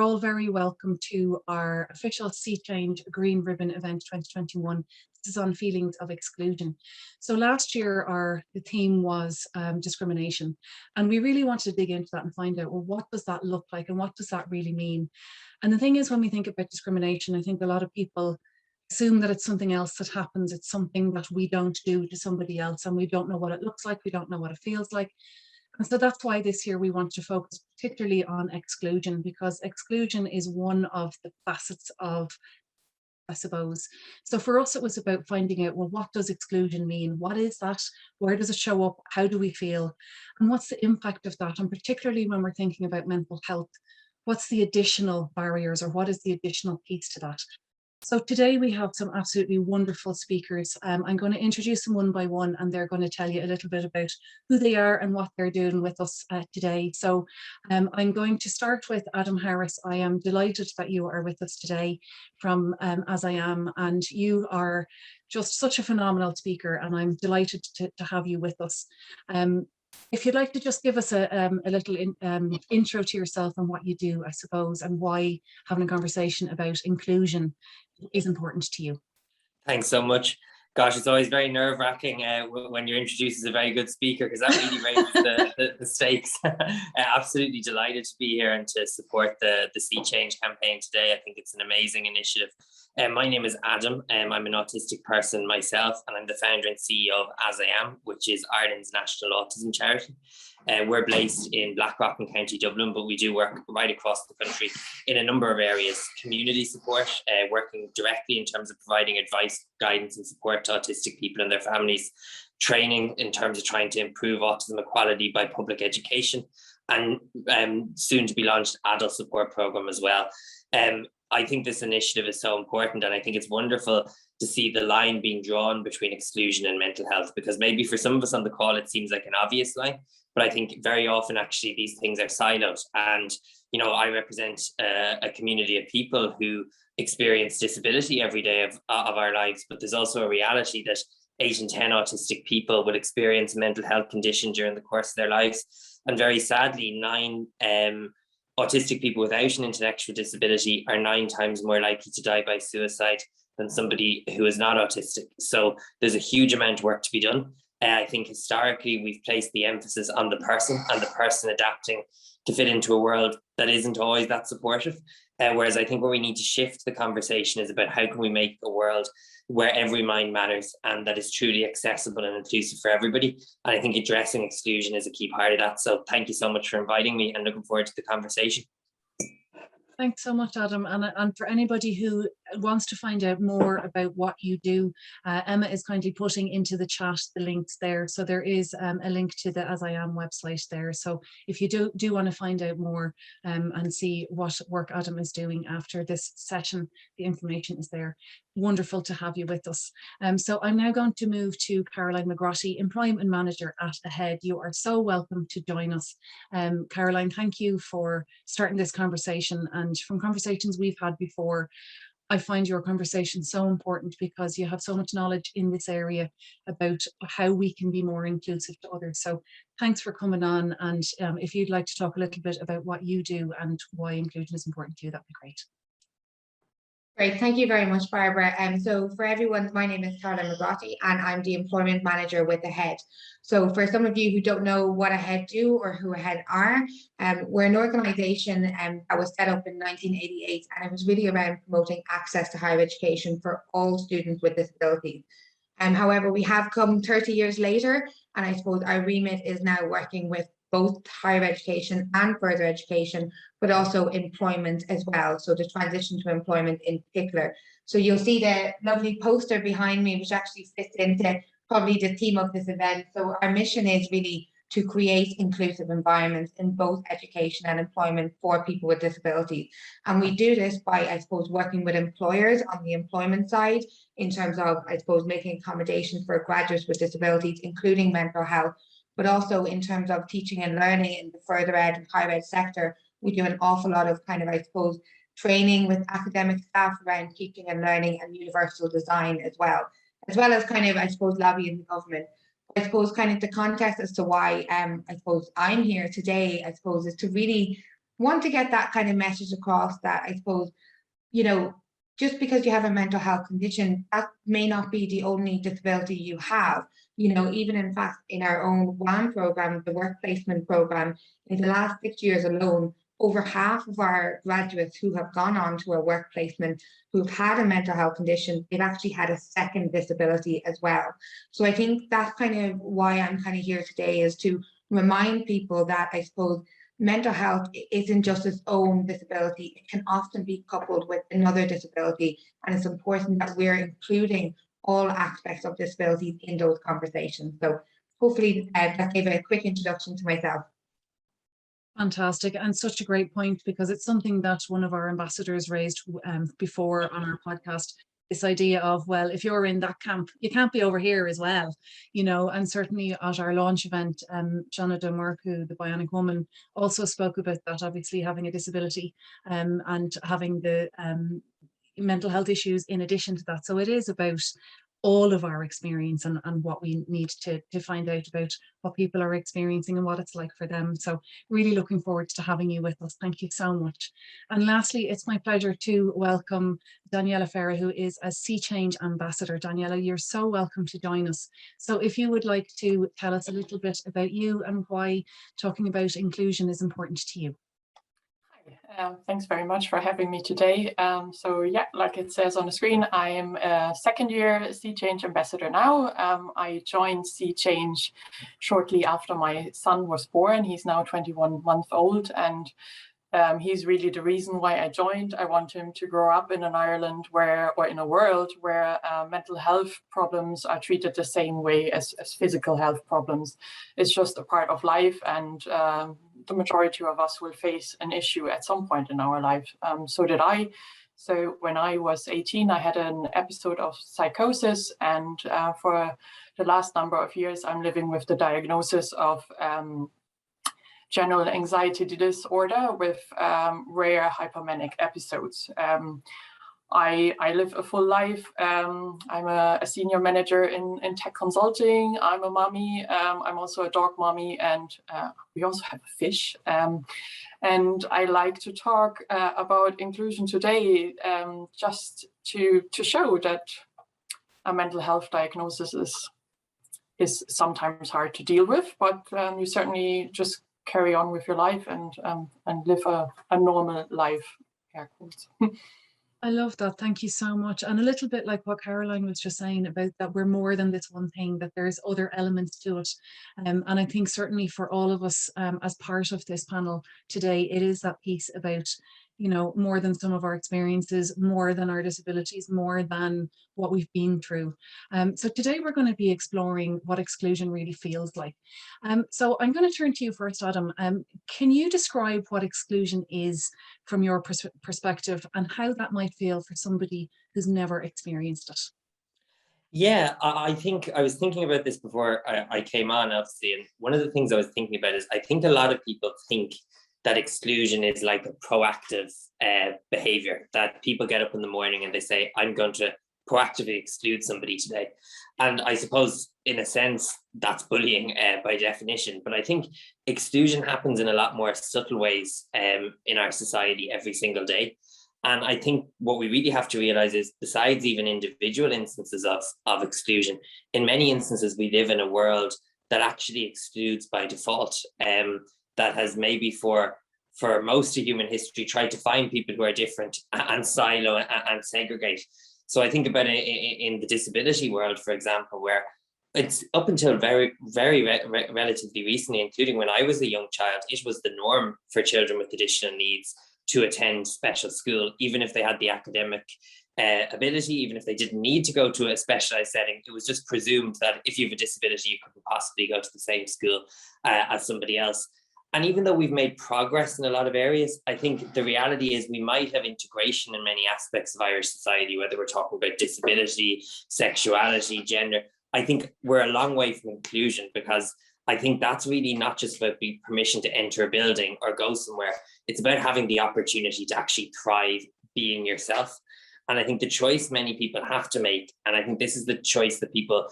all very welcome to our official Sea Change Green Ribbon event 2021. This is on feelings of exclusion. So last year, the theme was discrimination. And we really wanted to dig into that and find out, well, what does that look like and what does that really mean? And the thing is, when we think about discrimination, I think a lot of people assume that it's something else that happens. It's something that we don't do to somebody else, and we don't know what it looks like. We don't know what it feels like. And so that's why this year we want to focus particularly on exclusion, because exclusion is one of the facets of, I suppose. So for us, it was about finding out, well, what does exclusion mean? What is that? Where does it show up? How do we feel? And what's the impact of that? And particularly when we're thinking about mental health, what's the additional barriers, or what is the additional piece to that? So today we have some absolutely wonderful speakers. I'm going to introduce them one by one, and they're going to tell you a little bit about who they are and what they're doing with us today. So I'm going to start with Adam Harris. I am delighted that you are with us today from AsIAm, and you are just such a phenomenal speaker, and I'm delighted to have you with us. If you'd like to just give us a little intro to yourself and what you do, I suppose, and why having a conversation about inclusion is important to you. Thanks so much. Gosh, it's always very nerve-wracking when you're introduced as a very good speaker, because that really raises the stakes. Absolutely delighted to be here and to support the Sea Change campaign today. I think it's an amazing initiative. My name is Adam. I'm an autistic person myself, and I'm the founder and CEO of AsIAm, which is Ireland's national autism charity. We're based in Blackrock in County Dublin, but we do work right across the country in a number of areas: community support, working directly in terms of providing advice, guidance and support to autistic people and their families, training in terms of trying to improve autism equality by public education, and soon to be launched adult support program as well. I think this initiative is so important, and I think it's wonderful to see the line being drawn between exclusion and mental health, because maybe for some of us on the call, it seems like an obvious line, but I think very often actually these things are siloed. And, you know, I represent a community of people who experience disability every day of our lives, but there's also a reality that 8 in 10 autistic people will experience a mental health condition during the course of their lives. And very sadly, 9 autistic people without an intellectual disability are 9 times more likely to die by suicide than somebody who is not autistic. So there's a huge amount of work to be done. I think historically we've placed the emphasis on the person and the person adapting to fit into a world that isn't always that supportive. Whereas I think where we need to shift the conversation is about how can we make a world where every mind matters and that is truly accessible and inclusive for everybody. And I think addressing exclusion is a key part of that. So thank you so much for inviting me, and looking forward to the conversation. Thanks so much, Adam. And for anybody who wants to find out more about what you do, Emma is kindly putting into the chat the links there. So there is a link to the AsIAm website there. So if you do want to find out more and see what work Adam is doing after this session, the information is there. Wonderful to have you with us. So I'm now going to move to Caroline McGrotty, Employment Manager at AHEAD. You are so welcome to join us. Caroline, thank you for starting this conversation. And from conversations we've had before, I find your conversation so important because you have so much knowledge in this area about how we can be more inclusive to others. So thanks for coming on. And if you'd like to talk a little bit about what you do and why inclusion is important to you, that'd be great. Great, thank you very much, Barbara. So for everyone, my name is Caroline McGrotty, and I'm the Employment Manager with AHEAD. So for some of you who don't know what AHEAD do or who AHEAD are, we're an organisation that was set up in 1988, and it was really around promoting access to higher education for all students with disabilities. However, we have come 30 years later, and I suppose our remit is now working with both higher education and further education, but also employment as well. So the transition to employment in particular. So you'll see the lovely poster behind me, which actually fits into probably the theme of this event. So our mission is really to create inclusive environments in both education and employment for people with disabilities. And we do this by, I suppose, working with employers on the employment side in terms of, I suppose, making accommodations for graduates with disabilities, including mental health, but also in terms of teaching and learning in the further ed and higher ed sector. We do an awful lot of kind of, I suppose, training with academic staff around teaching and learning and universal design as well as kind of, I suppose, lobbying the government. I suppose kind of the context as to why I suppose I'm here today, I suppose, is to really want to get that kind of message across, that I suppose, you know, just because you have a mental health condition, that may not be the only disability you have. You know, even in fact, in our own WAM program, the work placement program, in the last 6 years alone, over half of our graduates who have gone on to a work placement who've had a mental health condition, they've actually had a second disability as well. So I think that's kind of why I'm kind of here today, is to remind people that I suppose mental health isn't just its own disability. It can often be coupled with another disability, and it's important that we're including all aspects of disabilities in those conversations. So hopefully that gave a quick introduction to myself. Fantastic, and such a great point, because it's something that one of our ambassadors raised before on our podcast, this idea of, well, if you're in that camp, you can't be over here as well, you know. And certainly at our launch event, Shana de Marcu, the bionic woman, also spoke about that, obviously having a disability and having the mental health issues in addition to that. So it is about all of our experience and what we need to find out about what people are experiencing and what it's like for them. So really looking forward to having you with us. Thank you so much. And lastly, it's my pleasure to welcome Daniela Farah, who is a Sea Change Ambassador. Daniela, you're so welcome to join us. So if you would like to tell us a little bit about you and why talking about inclusion is important to you. Thanks very much for having me today. So yeah, like it says on the screen, I am a second-year Sea Change Ambassador now. I joined Sea Change shortly after my son was born. He's now 21 months old, and he's really the reason why I joined. I want him to grow up in an Ireland where, or in a world where mental health problems are treated the same way as physical health problems. It's just a part of life, and the majority of us will face an issue at some point in our life. So did I. So when I was 18, I had an episode of psychosis, and for the last number of years, I'm living with the diagnosis of general anxiety disorder with rare hypomanic episodes. I live a full life. I'm a senior manager in tech consulting. I'm a mommy. I'm also a dog mommy, and we also have a fish. And I like to talk about inclusion today, just to show that a mental health diagnosis is sometimes hard to deal with, but you certainly just carry on with your life and live a normal life. Yeah, I love that. Thank you so much. And a little bit like what Caroline was just saying about that we're more than this one thing, that there's other elements to it. And I think certainly for all of us as part of this panel today, it is that piece about, you know, more than some of our experiences, more than our disabilities, more than what we've been through. So today we're going to be exploring what exclusion really feels like. So I'm going to turn to you first, Adam. Can you describe what exclusion is from your perspective, and how that might feel for somebody who's never experienced it? Yeah, I think I was thinking about this before I came on, obviously, and one of the things I was thinking about is I think a lot of people think that exclusion is like a proactive behavior, that people get up in the morning and they say, I'm going to proactively exclude somebody today. And I suppose in a sense, that's bullying by definition. But I think exclusion happens in a lot more subtle ways in our society every single day. And I think what we really have to realize is, besides even individual instances of exclusion, in many instances, we live in a world that actually excludes by default, that has maybe for most of human history tried to find people who are different and silo and segregate. So I think about it in the disability world, for example, where it's up until very relatively recently, including when I was a young child, it was the norm for children with additional needs to attend special school, even if they had the academic ability, even if they didn't need to go to a specialized setting. It was just presumed that if you have a disability, you couldn't possibly go to the same school as somebody else. And even though we've made progress in a lot of areas, I think the reality is we might have integration in many aspects of Irish society, whether we're talking about disability, sexuality, gender. I think we're a long way from inclusion, because I think that's really not just about permission to enter a building or go somewhere. It's about having the opportunity to actually thrive being yourself. And I think the choice many people have to make, and I think this is the choice that people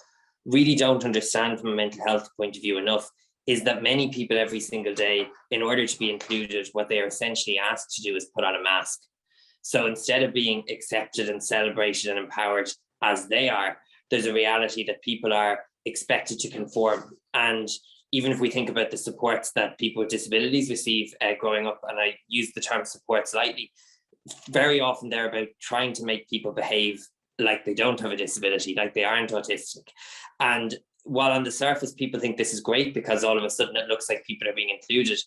really don't understand from a mental health point of view enough, is that many people every single day, in order to be included, what they are essentially asked to do is put on a mask. So instead of being accepted and celebrated and empowered as they are, there's a reality that people are expected to conform. And even if we think about the supports that people with disabilities receive growing up, and I use the term supports lightly, very often they're about trying to make people behave like they don't have a disability, like they aren't autistic. And while on the surface people think this is great because all of a sudden it looks like people are being included,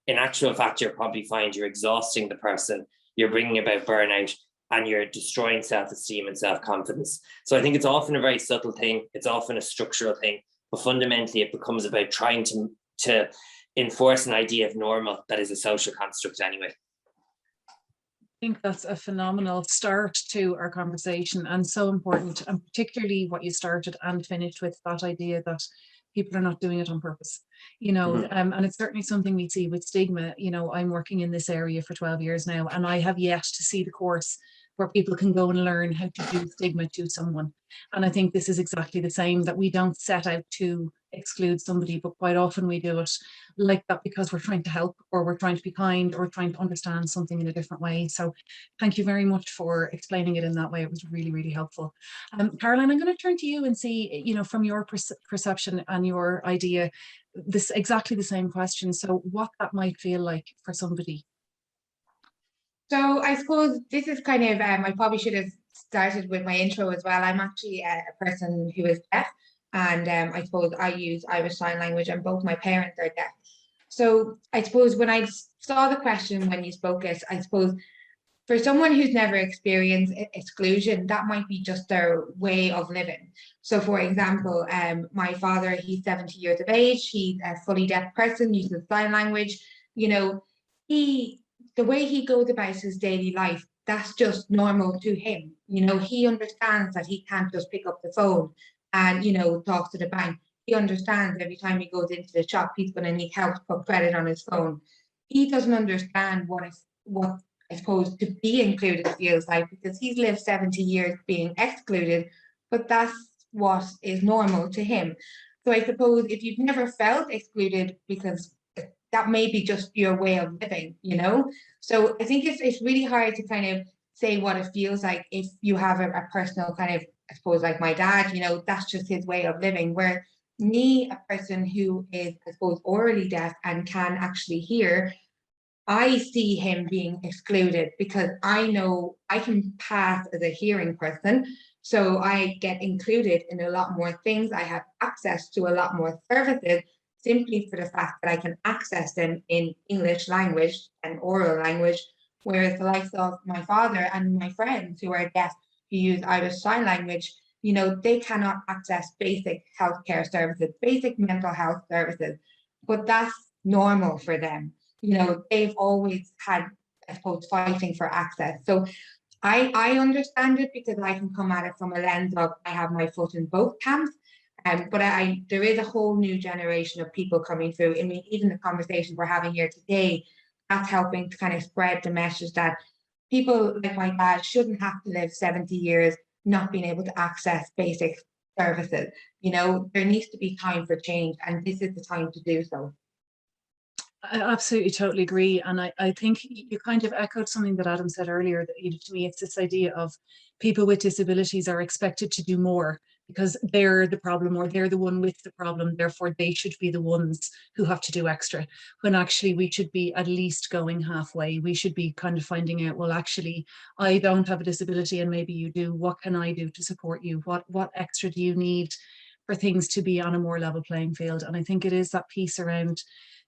in actual fact you'll probably find you're exhausting the person, you're bringing about burnout, and you're destroying self-esteem and self-confidence. So I think it's often a very subtle thing, it's often a structural thing, but fundamentally it becomes about trying to enforce an idea of normal that is a social construct anyway. I think that's a phenomenal start to our conversation, and so important, and particularly what you started and finished with, that idea that people are not doing it on purpose, you know. And it's certainly something we see with stigma. You know, I'm working in this area for 12 years now, and I have yet to see the course where people can go and learn how to do stigma to someone. And I think this is exactly the same, that we don't set out to exclude somebody, but quite often we do it like that because we're trying to help, or we're trying to be kind, or trying to understand something in a different way. So thank you very much for explaining it in that way. It was really, really helpful. Caroline, I'm going to turn to you and see, you know, from your perception and your idea, this exactly the same question. So what that might feel like for somebody. So I suppose this is kind of, I probably should have started with my intro as well. I'm actually a person who is deaf, and I suppose I use Irish Sign Language, and both my parents are deaf. So I suppose when I saw the question when you spoke it, I suppose for someone who's never experienced exclusion, that might be just their way of living. So for example, my father, he's 70 years of age, he's a fully deaf person, uses sign language, you know, the way he goes about his daily life, that's just normal to him. You know, he understands that he can't just pick up the phone and, you know, talk to the bank. He understands every time he goes into the shop, he's going to need help to put credit on his phone. He doesn't understand what I suppose to be included feels like, because he's lived 70 years being excluded, but that's what is normal to him. So I suppose if you've never felt excluded, because that may be just your way of living, you know? So I think it's really hard to kind of say what it feels like if you have a personal kind of, I suppose like my dad, you know, that's just his way of living. Where me, a person who is, I suppose, orally deaf and can actually hear, I see him being excluded because I know I can pass as a hearing person. So I get included in a lot more things. I have access to a lot more services simply for the fact that I can access them in English language and oral language, whereas the likes of my father and my friends who are deaf, who use Irish Sign Language, you know, they cannot access basic healthcare services, basic mental health services, but that's normal for them. You know, they've always had, I suppose, fighting for access. So I understand it because I can come at it from a lens of I have my foot in both camps. But there is a whole new generation of people coming through. I mean, even the conversation we're having here today, that's helping to kind of spread the message that people like my dad shouldn't have to live 70 years not being able to access basic services. You know, there needs to be time for change, and this is the time to do so. I absolutely totally agree. And I think you kind of echoed something that Adam said earlier, that, you know, to me, it's this idea of people with disabilities are expected to do more because they're the problem, or they're the one with the problem, therefore they should be the ones who have to do extra, when actually we should be at least going halfway. We should be kind of finding out, well, actually, I don't have a disability and maybe you do. What can I do to support you? What extra do you need for things to be on a more level playing field? And I think it is that piece around,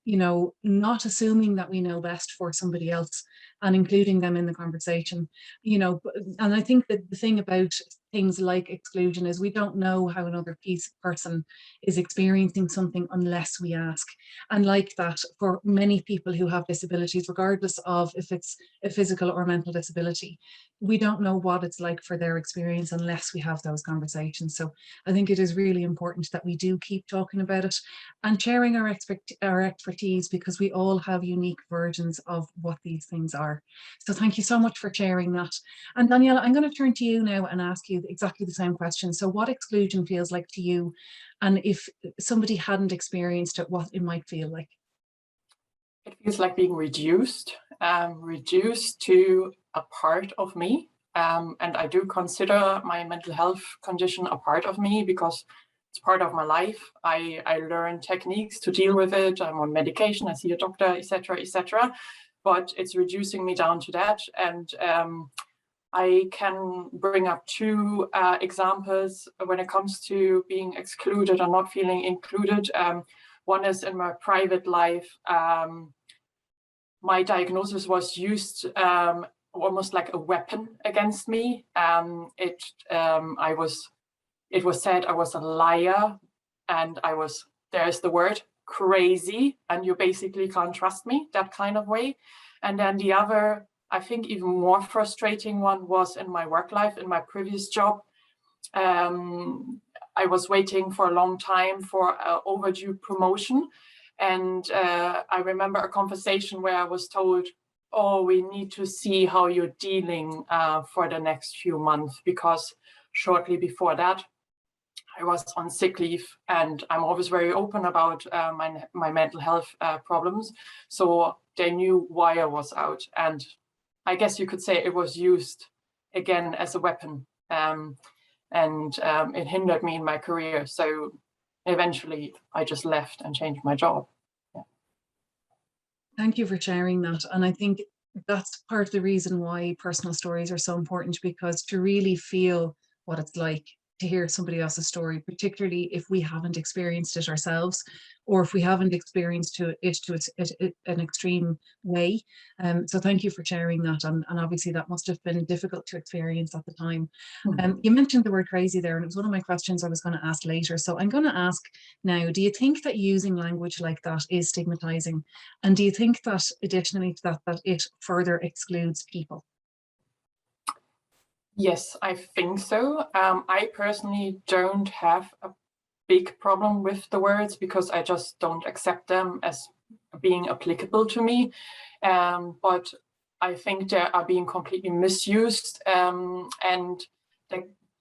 you know, not assuming that we know best for somebody else and including them in the conversation, you know. And I think that the thing about things like exclusion is we don't know how another person is experiencing something unless we ask. And like that, for many people who have disabilities, regardless of if it's a physical or mental disability, we don't know what it's like for their experience unless we have those conversations. So I think it is really important that we do keep talking about it and sharing our expertise, because we all have unique versions of what these things are. So thank you so much for sharing that. And Daniela, I'm going to turn to you now and ask you, exactly the same question. So what exclusion feels like to you, and if somebody hadn't experienced it, what it might feel like? It feels like being reduced to a part of me. And I do consider my mental health condition a part of me because it's part of my life. I learn techniques to deal with it. I'm on medication, I see a doctor, etc., etc. But it's reducing me down to that. And I can bring up two examples when it comes to being excluded or not feeling included. One is in my private life. My diagnosis was used almost like a weapon against me. It was said I was a liar, and I was, there's the word, crazy, and you basically can't trust me, that kind of way. And then the other, I think even more frustrating one was in my work life, in my previous job. I was waiting for a long time for an overdue promotion. And I remember a conversation where I was told, oh, we need to see how you're dealing for the next few months, because shortly before that, I was on sick leave, and I'm always very open about my mental health problems. So they knew why I was out. And I guess you could say it was used again as a weapon. And it hindered me in my career. So eventually I just left and changed my job. Yeah. Thank you for sharing that. And I think that's part of the reason why personal stories are so important, because to really feel what it's like to hear somebody else's story, particularly if we haven't experienced it ourselves, or if we haven't experienced it to an extreme way. So thank you for sharing that. And obviously that must have been difficult to experience at the time. You mentioned the word crazy there, and it was one of my questions I was going to ask later. So I'm going to ask now, do you think that using language like that is stigmatizing? And do you think that additionally to that it further excludes people? Yes, I think so. I personally don't have a big problem with the words because I just don't accept them as being applicable to me. But I think they are being completely misused, and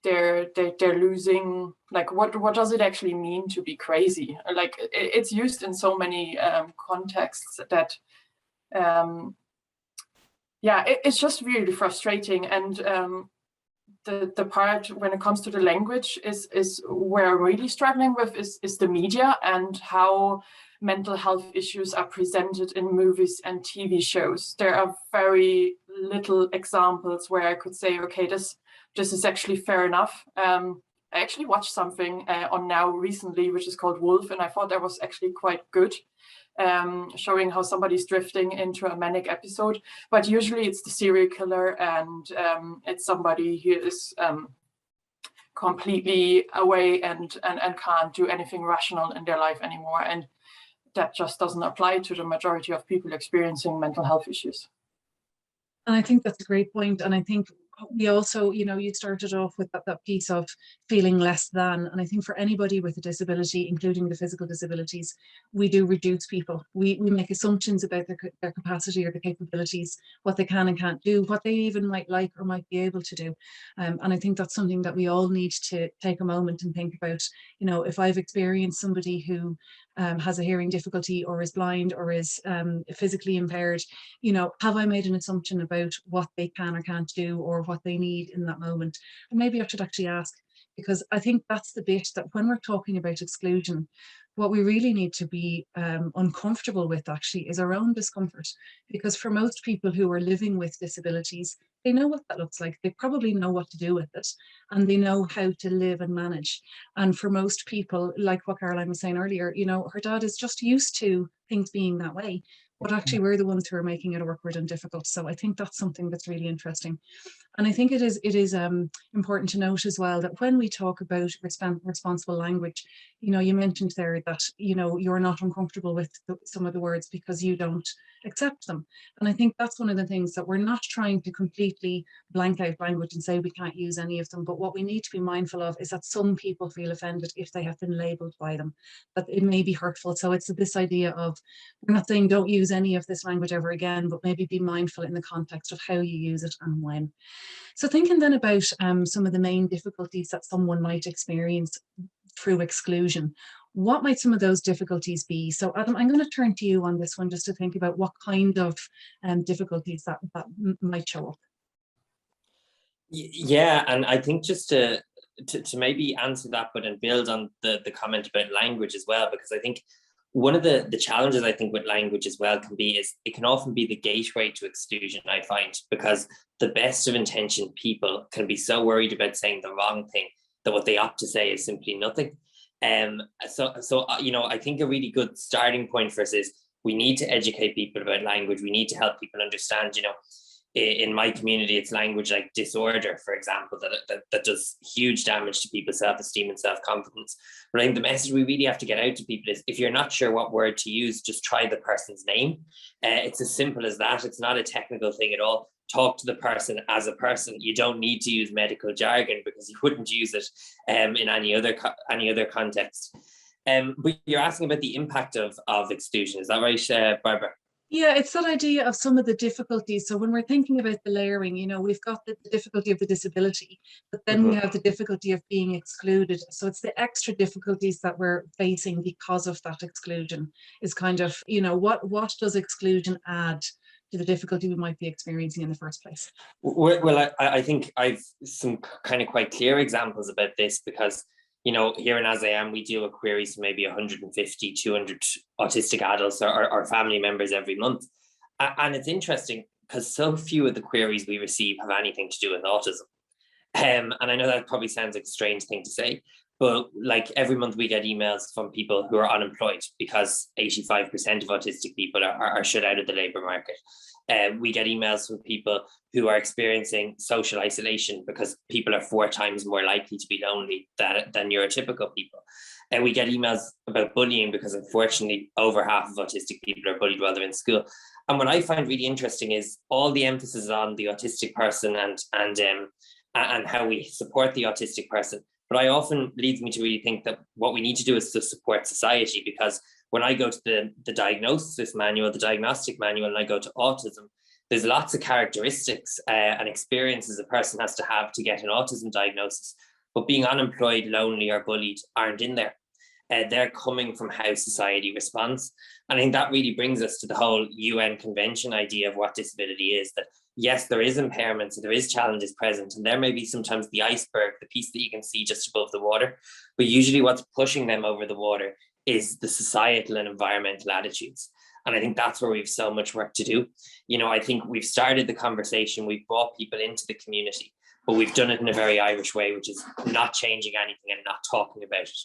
they're losing, like, what does it actually mean to be crazy? Like, it's used in so many contexts that yeah, it's just really frustrating. And the part when it comes to the language is where I'm really struggling with is the media and how mental health issues are presented in movies and TV shows. There are very little examples where I could say, okay, this is actually fair enough. I actually watched something on Now recently, which is called Wolf, and I thought that was actually quite good. Showing how somebody's drifting into a manic episode, but usually it's the serial killer, and it's somebody who is completely away and can't do anything rational in their life anymore, and that just doesn't apply to the majority of people experiencing mental health issues. And I think that's a great point. And I think we also, you started off with that piece of feeling less than. And I think for anybody with a disability, including the physical disabilities, we do reduce people. We make assumptions about their capacity or the capabilities, what they can and can't do, what they even might like or might be able to do. And I think that's something that we all need to take a moment and think about. If I've experienced somebody who has a hearing difficulty or is blind or is physically impaired, have I made an assumption about what they can or can't do or what they need in that moment? And maybe I should actually ask, because I think that's the bit that when we're talking about exclusion, what we really need to be uncomfortable with actually is our own discomfort. Because for most people who are living with disabilities, they know what that looks like. They probably know what to do with it, and they know how to live and manage. And for most people, like what Caroline was saying earlier, her dad is just used to things being that way. But actually, we're the ones who are making it awkward and difficult. So I think that's something that's really interesting. And I think it is important to note as well that when we talk about responsible language, you mentioned there that, you're not uncomfortable with some of the words because you don't accept them. And I think that's one of the things that we're not trying to completely blank out language and say we can't use any of them. But what we need to be mindful of is that some people feel offended if they have been labelled by them, that it may be hurtful. So it's this idea of, we're not saying don't use any of this language ever again, but maybe be mindful in the context of how you use it and when. So thinking then about some of the main difficulties that someone might experience through exclusion, what might some of those difficulties be? So Adam, I'm going to turn to you on this one just to think about what kind of difficulties that might show up. Yeah, and I think just to maybe answer that, but and build on the comment about language as well, because I think one of the challenges I think with language as well can be is it can often be the gateway to exclusion, I find, because the best of intentioned people can be so worried about saying the wrong thing that what they opt to say is simply nothing. So you know, I think a really good starting point for us is we need to educate people about language. We need to help people understand, you know, in my community, it's language like disorder, for example, that does huge damage to people's self-esteem and self-confidence. But I think the message we really have to get out to people is if you're not sure what word to use, just try the person's name. It's as simple as that. It's not a technical thing at all. Talk to the person as a person. You don't need to use medical jargon because you wouldn't use it in any other context. But you're asking about the impact of exclusion. Is that right, Barbara? Yeah, it's that idea of some of the difficulties. So when we're thinking about the layering, you know, we've got the difficulty of the disability, but then we have the difficulty of being excluded. So it's the extra difficulties that we're facing because of that exclusion is kind of, you know, what does exclusion add to the difficulty we might be experiencing in the first place? Well, I think I've some kind of quite clear examples about this because, you know, here in AsIAm, we deal with queries from maybe 150, 200 autistic adults or family members every month. And it's interesting because so few of the queries we receive have anything to do with autism. And I know that probably sounds like a strange thing to say, but like every month we get emails from people who are unemployed because 85% of autistic people are shut out of the labour market. We get emails from people who are experiencing social isolation because people are 4 times more likely to be lonely than neurotypical people. And we get emails about bullying because unfortunately over half of autistic people are bullied while they're in school. And what I find really interesting is all the emphasis on the autistic person and how we support the autistic person. But I often leads me to really think that what we need to do is to support society, because when I go to the diagnosis manual, the diagnostic manual, and I go to autism, there's lots of characteristics and experiences a person has to have to get an autism diagnosis. But being unemployed, lonely, or bullied aren't in there. They're coming from how society responds. And I think that really brings us to the whole UN Convention idea of what disability is, that yes, there is impairments, there is challenges present, and there may be sometimes the iceberg, the piece that you can see just above the water. But usually what's pushing them over the water is the societal and environmental attitudes. And I think that's where we've so much work to do. You know, I think we've started the conversation, we've brought people into the community, but we've done it in a very Irish way, which is not changing anything and not talking about it.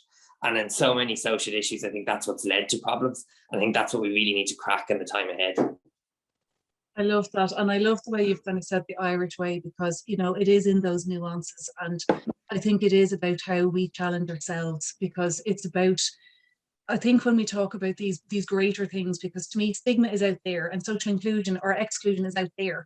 And in so many social issues, I think that's what's led to problems. I think that's what we really need to crack in the time ahead. I love that. And I love the way you've kind of said the Irish way, because, you know, it is in those nuances. And I think it is about how we challenge ourselves, because it's about, I think when we talk about these greater things, because to me, stigma is out there and social inclusion or exclusion is out there,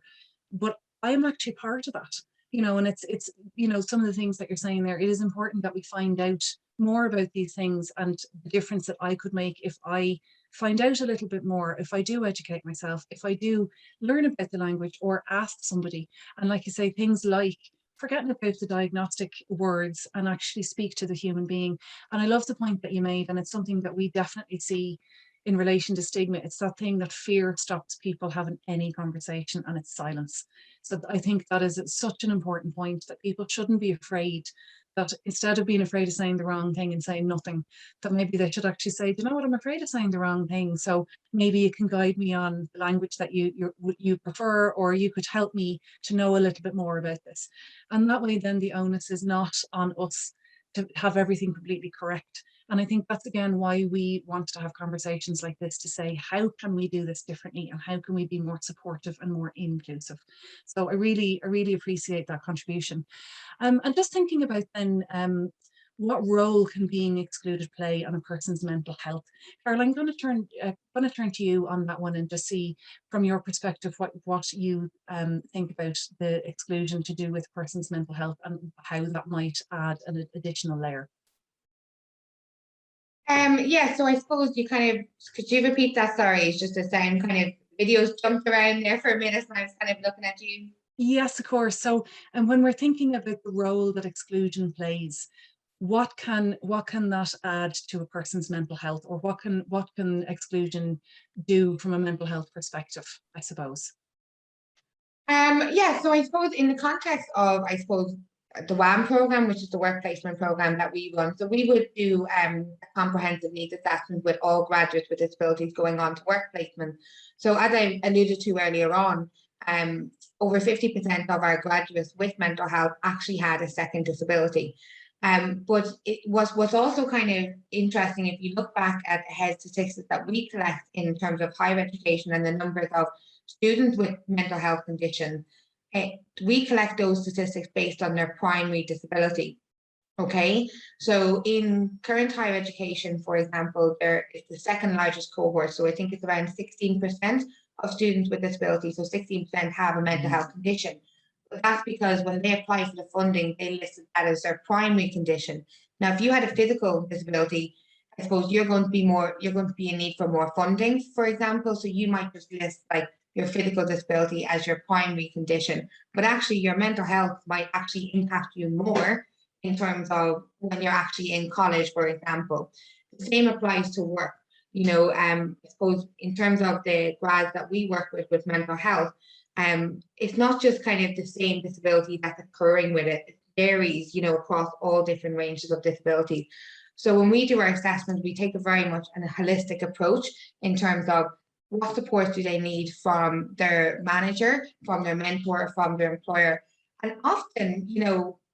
but I'm actually part of that, you know, and it's, you know, some of the things that you're saying there, it is important that we find out more about these things and the difference that I could make if I find out a little bit more, if I do educate myself, if I do learn about the language or ask somebody. And like you say, things like forgetting about the diagnostic words and actually speak to the human being. And I love the point that you made, and it's something that we definitely see in relation to stigma. It's that thing that fear stops people having any conversation, and it's silence. So I think that is such an important point, that people shouldn't be afraid, that instead of being afraid of saying the wrong thing and saying nothing, that maybe they should actually say, you know what, I'm afraid of saying the wrong thing. So maybe you can guide me on the language that you prefer, or you could help me to know a little bit more about this. And that way then the onus is not on us to have everything completely correct. And I think that's again why we want to have conversations like this, to say, how can we do this differently and how can we be more supportive and more inclusive? So I really appreciate that contribution. And just thinking about then, what role can being excluded play on a person's mental health? Carol, I'm going to turn to you on that one and just see from your perspective what you think about the exclusion to do with a person's mental health and how that might add an additional layer. Yeah, so I suppose you kind of, could you repeat that? Sorry, it's just the sound kind of videos jumped around there for a minute and I was kind of looking at you. Yes, of course. So, and when we're thinking about the role that exclusion plays, what can that add to a person's mental health, or what can exclusion do from a mental health perspective, I suppose? Yeah, so I suppose in the context of, I suppose, the WAM program, which is the work placement program that we run, so we would do a comprehensive needs assessment with all graduates with disabilities going on to work placement. So as I alluded to earlier on, over 50% of our graduates with mental health actually had a second disability. But what's also kind of interesting, if you look back at head statistics that we collect in terms of higher education and the numbers of students with mental health conditions, we collect those statistics based on their primary disability. Okay, so in current higher education, for example, there is the second largest cohort. So I think it's around 16% of students with disabilities. So 16% have a mental health condition. But that's because when they apply for the funding, they listed that as their primary condition. Now, if you had a physical disability, I suppose you're going to be in need for more funding, for example. So you might just list like your physical disability as your primary condition, but actually your mental health might actually impact you more in terms of when you're actually in college, for example. The same applies to work. I suppose in terms of the grads that we work with mental health, it's not just kind of the same disability that's occurring with it. It varies, across all different ranges of disabilities. So when we do our assessment, we take a very much a holistic approach in terms of what support do they need from their manager, from their mentor, from their employer. And often,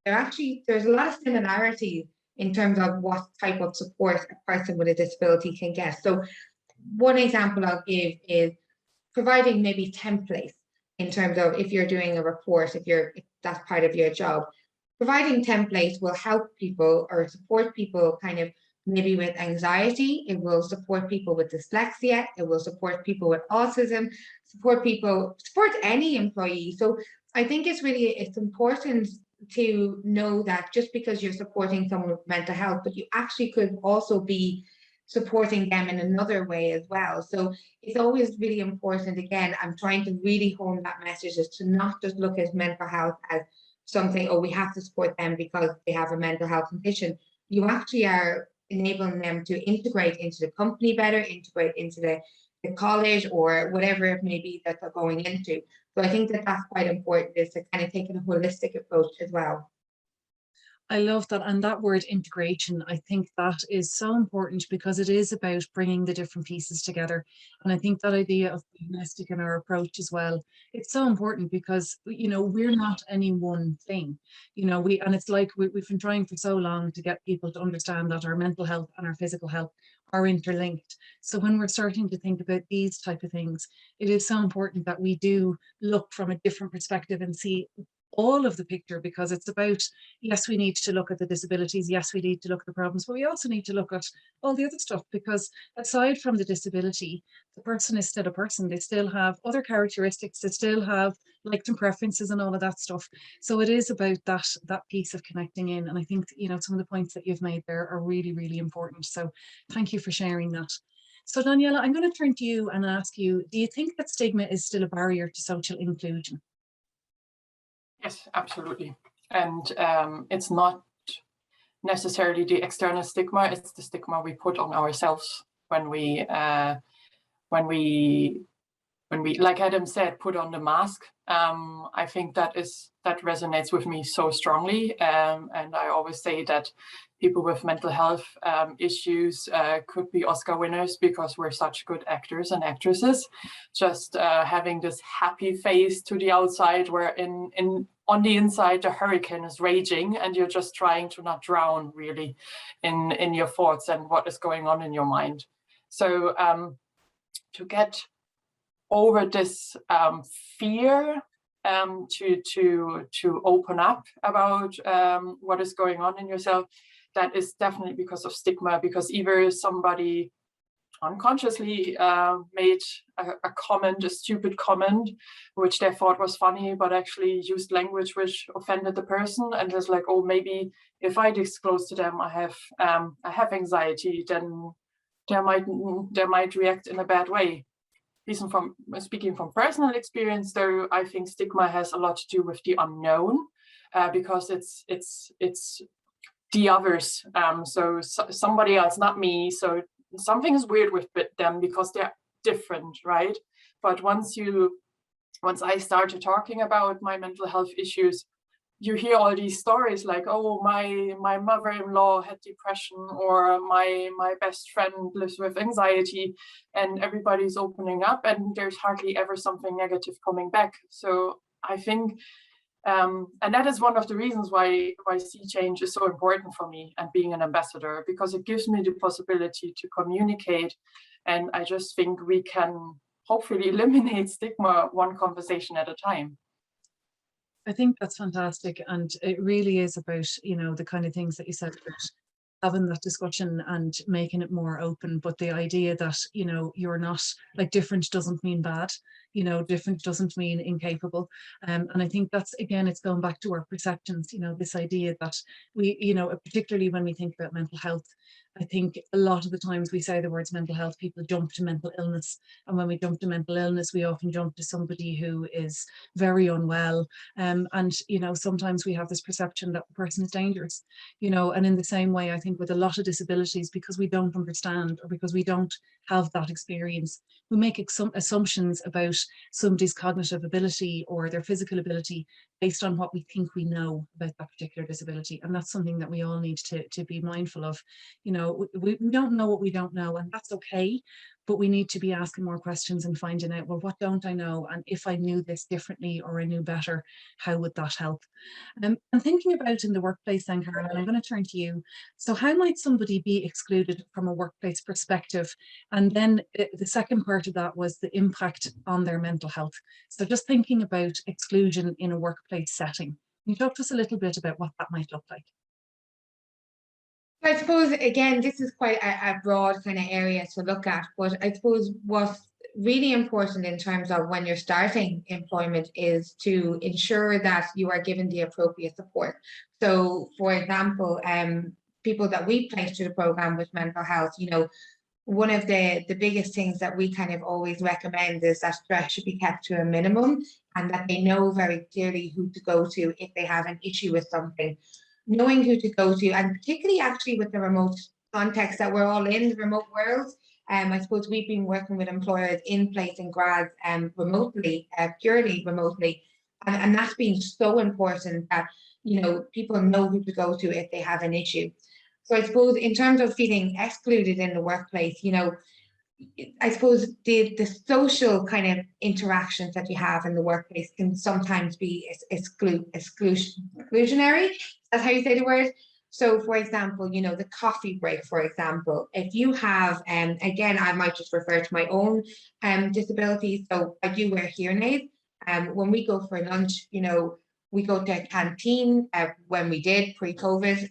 there's a lot of similarities in terms of what type of support a person with a disability can get. So one example I'll give is providing maybe templates in terms of if you're doing a report, if that's part of your job. Providing templates will help people or support people kind of maybe with anxiety. It will support people with dyslexia. It will support people with autism, support any employee. So I think it's important to know that just because you're supporting someone with mental health, but you actually could also be supporting them in another way as well. So it's always really important. Again, I'm trying to really hone that message, is to not just look at mental health as something, oh, we have to support them because they have a mental health condition. You actually are enabling them to integrate into the company better, integrate into the college or whatever it may be that they're going into. So I think that that's quite important, is to kind of take a holistic approach as well. I love that. And that word integration, I think that is so important, because it is about bringing the different pieces together. And I think that idea of being holistic in our approach as well, it's so important, because, we're not any one thing, and it's like we've been trying for so long to get people to understand that our mental health and our physical health are interlinked. So when we're starting to think about these type of things, it is so important that we do look from a different perspective and see all of the picture, because it's about, yes, we need to look at the disabilities, yes, we need to look at the problems, but we also need to look at all the other stuff, because aside from the disability, the person is still a person. They still have other characteristics, they still have likes and preferences and all of that stuff. So it is about that piece of connecting in. And I think, some of the points that you've made there are really, really important. So thank you for sharing that. So Daniela, I'm going to turn to you and ask you, do you think that stigma is still a barrier to social inclusion? Yes, absolutely. And it's not necessarily the external stigma, it's the stigma we put on ourselves when we, like Adam said, put on the mask. I think that resonates with me so strongly. And I always say that people with mental health issues could be Oscar winners, because we're such good actors and actresses. Just having this happy face to the outside, where on the inside the hurricane is raging, and you're just trying to not drown really in your thoughts and what is going on in your mind. So to get over this fear, to open up about what is going on in yourself, that is definitely because of stigma, because either somebody unconsciously made a stupid comment, which they thought was funny, but actually used language which offended the person, and was like, oh, maybe if I disclose to them I have anxiety, then they might react in a bad way. speaking from personal experience, though, I think stigma has a lot to do with the unknown, because it's the others. So somebody else, not me. So something is weird with them because they're different, right? But once I started talking about my mental health issues, you hear all these stories like, oh, my mother-in-law had depression, or my best friend lives with anxiety, and everybody's opening up, and there's hardly ever something negative coming back. So I think, and that is one of the reasons why Sea Change is so important for me and being an ambassador, because it gives me the possibility to communicate. And I just think we can hopefully eliminate stigma one conversation at a time. I think that's fantastic. And it really is about, you know, the kind of things that you said about having that discussion and making it more open. But the idea that, you know, you're not, like, different doesn't mean bad, you know, different doesn't mean incapable. And I think that's, again, it's going back to our perceptions, you know, this idea that we, you know, particularly when we think about mental health, I think a lot of the times we say the words mental health, people jump to mental illness. And when we jump to mental illness, we often jump to somebody who is very unwell. And, you know, sometimes we have this perception that the person is dangerous, you know, and in the same way, I think with a lot of disabilities, because we don't understand, or because we don't have that experience, we make some assumptions about somebody's cognitive ability or their physical ability based on what we think we know about that particular disability. And that's something that we all need to be mindful of. You know, we don't know what we don't know, and that's okay, but we need to be asking more questions and finding out, well, what don't I know? And if I knew this differently, or I knew better, how would that help? And thinking about in the workplace then, Caroline, I'm going to turn to you. So how might somebody be excluded from a workplace perspective? And then the second part of that was the impact on their mental health. So just thinking about exclusion in a workplace setting. Can you talk to us a little bit about what that might look like? I suppose, again, this is quite a broad kind of area to look at, but I suppose what's really important in terms of when you're starting employment is to ensure that you are given the appropriate support. So, for example, people that we place through the program with mental health, you know, one of the biggest things that we kind of always recommend is that stress should be kept to a minimum, and that they know very clearly who to go to if they have an issue with something. Knowing who to go to, and particularly actually with the remote context that we're all in, the remote world. I suppose we've been working with employers in placing grads remotely, purely remotely. And that's been so important that, you know, people know who to go to if they have an issue. So I suppose in terms of feeling excluded in the workplace, you know, I suppose the social kind of interactions that you have in the workplace can sometimes be exclusionary. That's how you say the word. So, for example, you know, the coffee break, for example, if you have, again, I might just refer to my own disability. So I do wear hearing aids. When we go for lunch, you know, we go to a canteen when we did pre-COVID.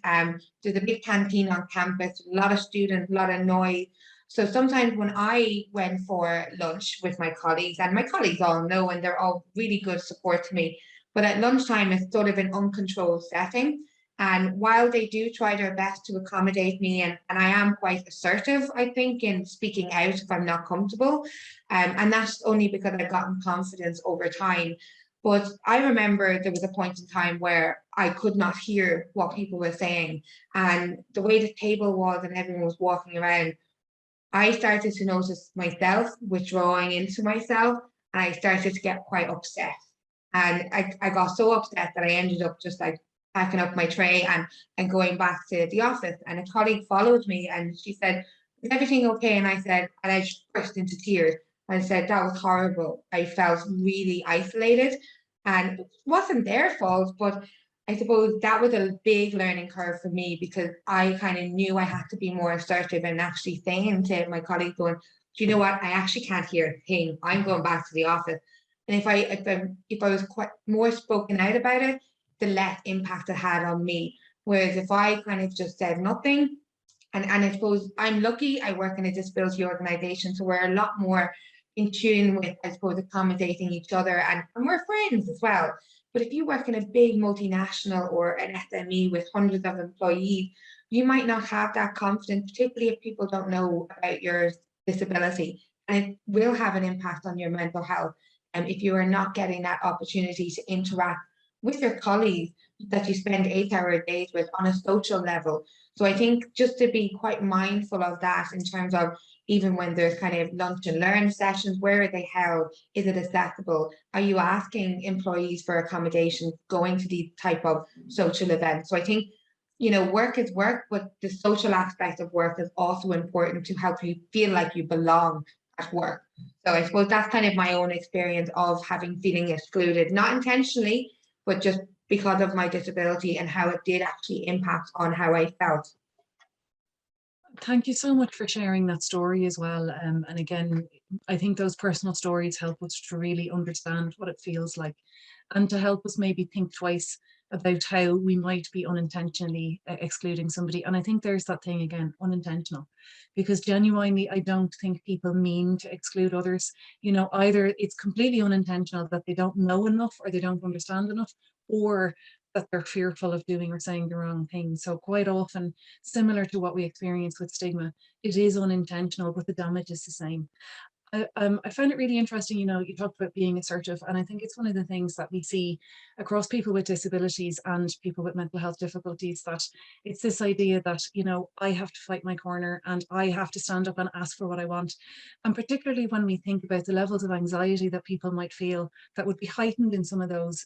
There's a big canteen on campus, a lot of students, a lot of noise. So sometimes when I went for lunch with my colleagues, and my colleagues all know, and they're all really good support to me, but at lunchtime it's sort of an uncontrolled setting. And while they do try their best to accommodate me, and I am quite assertive, I think, in speaking out if I'm not comfortable, and that's only because I've gotten confidence over time. But I remember there was a point in time where I could not hear what people were saying, and the way the table was and everyone was walking around, I started to notice myself withdrawing into myself, and I started to get quite upset. And I got so upset that I ended up just like packing up my tray and going back to the office. And a colleague followed me and she said, "Is everything okay?" And I said, and I just burst into tears. I said, "That was horrible. I felt really isolated." And it wasn't their fault, but I suppose that was a big learning curve for me, because I kind of knew I had to be more assertive and actually saying to my colleague, going, "Do you know what? I actually can't hear a thing. I'm going back to the office." And if I was quite more spoken out about it, the less impact it had on me. Whereas if I kind of just said nothing, and I suppose I'm lucky, I work in a disability organisation, so we're a lot more in tune with, I suppose, accommodating each other, and we're friends as well. But if you work in a big multinational or an SME with hundreds of employees, you might not have that confidence, particularly if people don't know about your disability. And it will have an impact on your mental health. And if you are not getting that opportunity to interact with your colleagues that you spend 8-hour days with on a social level. So I think just to be quite mindful of that in terms of even when there's kind of lunch and learn sessions, where are they held? Is it accessible? Are you asking employees for accommodations going to these type of social events? So I think, you know, work is work, but the social aspect of work is also important to help you feel like you belong at work. So I suppose that's kind of my own experience of feeling excluded, not intentionally, but just because of my disability and how it did actually impact on how I felt. Thank you so much for sharing that story as well. And again, I think those personal stories help us to really understand what it feels like and to help us maybe think twice about how we might be unintentionally excluding somebody. And I think there's that thing again, unintentional, because genuinely, I don't think people mean to exclude others. You know, either it's completely unintentional that they don't know enough or they don't understand enough, or that they're fearful of doing or saying the wrong thing. So quite often, similar to what we experience with stigma, it is unintentional, but the damage is the same. I found it really interesting, you know, you talked about being assertive, and I think it's one of the things that we see across people with disabilities and people with mental health difficulties, that it's this idea that, you know, I have to fight my corner and I have to stand up and ask for what I want. And particularly when we think about the levels of anxiety that people might feel that would be heightened in some of those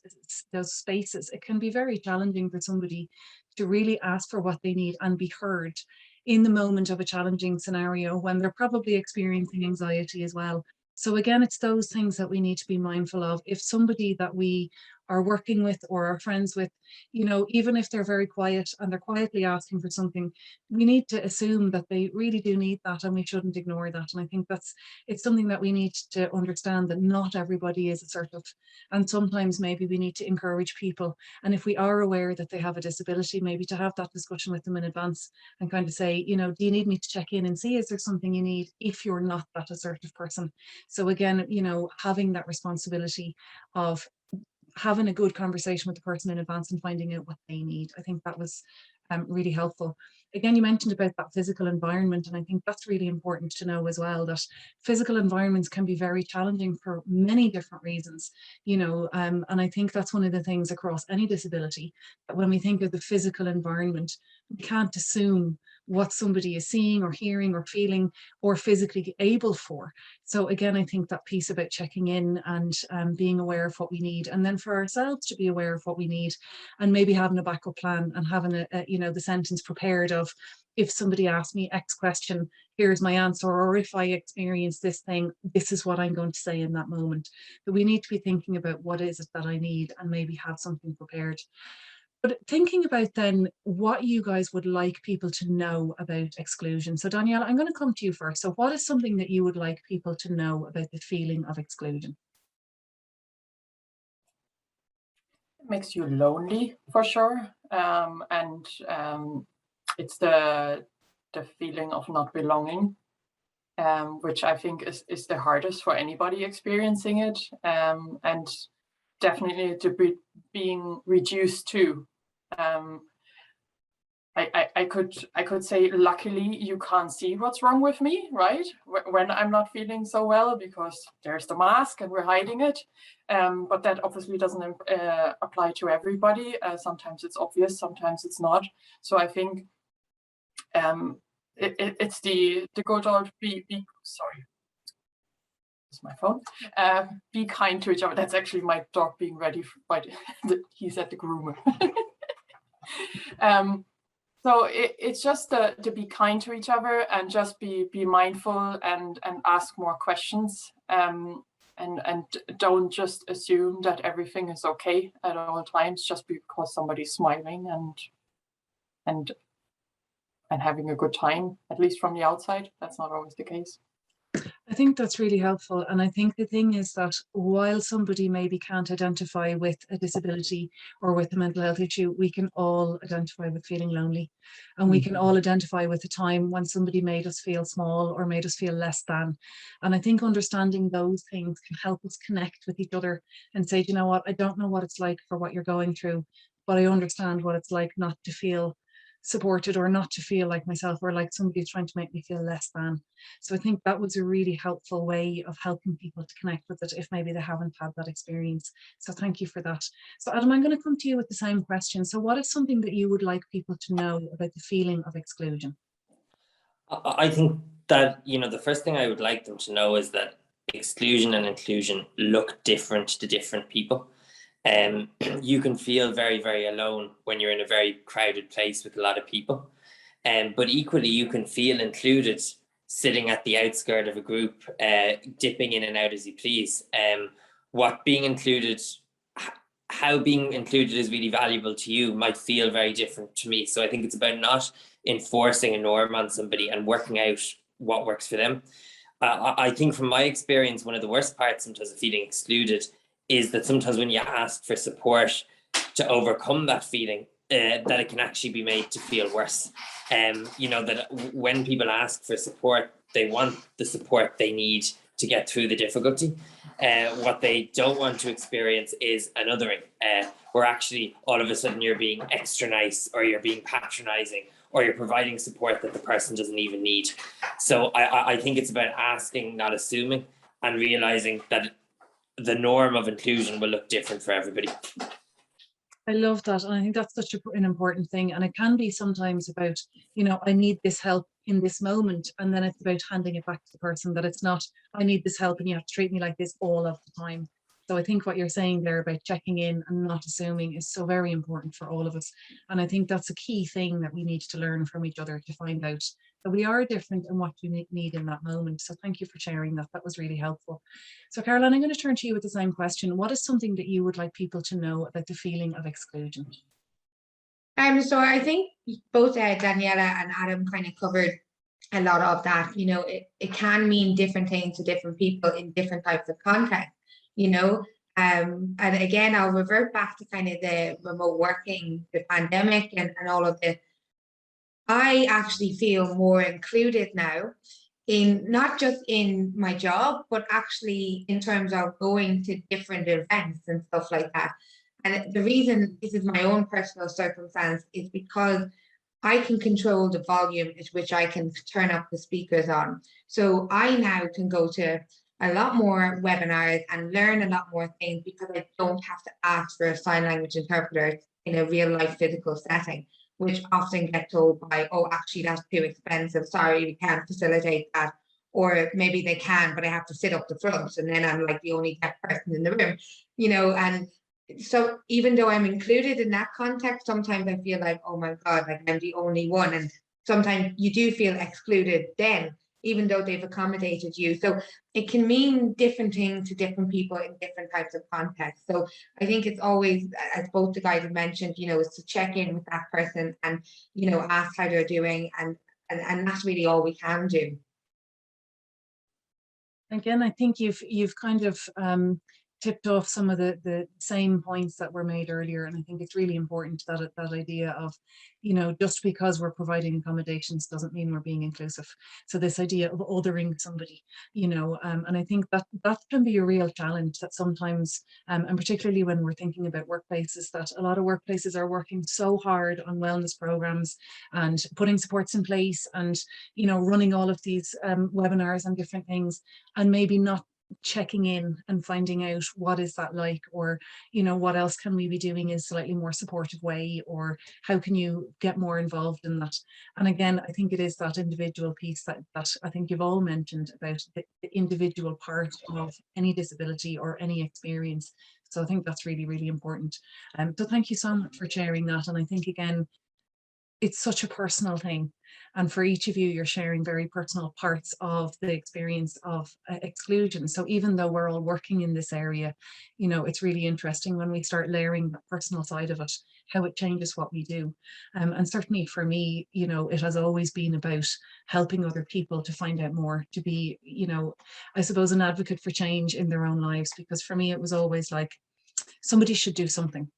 spaces, it can be very challenging for somebody to really ask for what they need and be heard in the moment of a challenging scenario when they're probably experiencing anxiety as well. So again, it's those things that we need to be mindful of. If somebody that we are working with or are friends with, you know, even if they're very quiet and they're quietly asking for something, we need to assume that they really do need that, and we shouldn't ignore that. And I think it's something that we need to understand, that not everybody is assertive, and sometimes maybe we need to encourage people. And if we are aware that they have a disability, maybe to have that discussion with them in advance and kind of say, you know, do you need me to check in and see, is there something you need, if you're not that assertive person? So again, you know, having that responsibility of having a good conversation with the person in advance and finding out what they need. I think that was really helpful. Again, you mentioned about that physical environment, and I think that's really important to know as well, that physical environments can be very challenging for many different reasons, you know, and I think that's one of the things across any disability, that when we think of the physical environment, we can't assume what somebody is seeing or hearing or feeling or physically able for. So again, I think that piece about checking in and being aware of what we need, and then for ourselves to be aware of what we need, and maybe having a backup plan and having you know, the sentence prepared of, if somebody asks me X question, here's my answer, or if I experience this thing, this is what I'm going to say in that moment. But we need to be thinking about what is it that I need and maybe have something prepared. But thinking about then what you guys would like people to know about exclusion. So Daniela, I'm going to come to you first. So what is something that you would like people to know about the feeling of exclusion? It makes you lonely, for sure. It's the feeling of not belonging, which I think is the hardest for anybody experiencing it. And definitely to be being reduced to. I could say, luckily you can't see what's wrong with me, right? When I'm not feeling so well, because there's the mask and we're hiding it. But that obviously doesn't apply to everybody. Sometimes it's obvious, sometimes it's not. So I think it's the good old sorry. My phone. Be kind to each other. That's actually my dog being ready he's at the groomer. So it's just to be kind to each other and just be mindful and ask more questions, and don't just assume that everything is okay at all times just because somebody's smiling and having a good time, at least from the outside. That's not always the case. I think that's really helpful. And I think the thing is that while somebody maybe can't identify with a disability or with a mental health issue, we can all identify with feeling lonely. And we can all identify with a time when somebody made us feel small or made us feel less than. And I think understanding those things can help us connect with each other and say, you know what, I don't know what it's like for what you're going through, but I understand what it's like not to feel supported or not to feel like myself, or like somebody's trying to make me feel less than. So I think that was a really helpful way of helping people to connect with it if maybe they haven't had that experience. So thank you for that. So Adam, I'm going to come to you with the same question. So what is something that you would like people to know about the feeling of exclusion? I think that, the first thing I would like them to know is that exclusion and inclusion look different to different people. You can feel very, very alone when you're in a very crowded place with a lot of people. But equally, you can feel included sitting at the outskirt of a group, dipping in and out as you please. What being included, how being included is really valuable to you might feel very different to me. So I think it's about not enforcing a norm on somebody and working out what works for them. I think from my experience, one of the worst parts sometimes of feeling excluded is that sometimes when you ask for support to overcome that feeling, that it can actually be made to feel worse. That when people ask for support, they want the support they need to get through the difficulty. What they don't want to experience is an othering, where actually all of a sudden you're being extra nice, or you're being patronizing, or you're providing support that the person doesn't even need. So I think it's about asking, not assuming, and realizing that the norm of inclusion will look different for everybody. I love that. And I think that's such an important thing. And it can be sometimes about, I need this help in this moment. And then it's about handing it back to the person, that it's not, I need this help and you have to treat me like this all of the time. So I think what you're saying there about checking in and not assuming is so very important for all of us. And I think that's a key thing that we need to learn from each other, to find out that we are different and what you need in that moment. So thank you for sharing that. That was really helpful. So Caroline, I'm going to turn to you with the same question. What is something that you would like people to know about the feeling of exclusion? So I think both Daniela and Adam kind of covered a lot of that. It can mean different things to different people in different types of contexts. And again, I'll revert back to kind of the remote working, the pandemic, and all of this. I actually feel more included now, in not just in my job, but actually in terms of going to different events and stuff like that. And the reason this is my own personal circumstance is because I can control the volume at which I can turn up the speakers on. So I now can go to a lot more webinars and learn a lot more things, because I don't have to ask for a sign language interpreter in a real life physical setting, which often get told by, oh, actually that's too expensive, sorry, we can't facilitate that. Or maybe they can, but I have to sit up the front, and then I'm like the only deaf person in the room, and so even though I'm included in that context, sometimes I feel like, oh my God, like I'm the only one. And sometimes you do feel excluded then, even though they've accommodated you. So it can mean different things to different people in different types of contexts. So I think it's always, as both the guys have mentioned, is to check in with that person and, ask how they're doing, and that's really all we can do. Again, I think you've kind of tipped off some of the same points that were made earlier, and I think it's really important that idea of, just because we're providing accommodations doesn't mean we're being inclusive. So this idea of othering somebody, and I think that can be a real challenge, that sometimes, and particularly when we're thinking about workplaces, that a lot of workplaces are working so hard on wellness programs and putting supports in place, and running all of these webinars and different things, and maybe not checking in and finding out what is that like, or what else can we be doing in a slightly more supportive way, or how can you get more involved in that. And again, I think it is that individual piece that I think you've all mentioned about the individual part of any disability or any experience. So I think that's really, really important. So thank you so much for sharing that. And I think, again, it's such a personal thing, and for each of you, you're sharing very personal parts of the experience of exclusion. So even though we're all working in this area, it's really interesting when we start layering the personal side of it, how it changes what we do. And certainly for me, it has always been about helping other people to find out more, to be, I suppose, an advocate for change in their own lives. Because for me, it was always like, somebody should do something,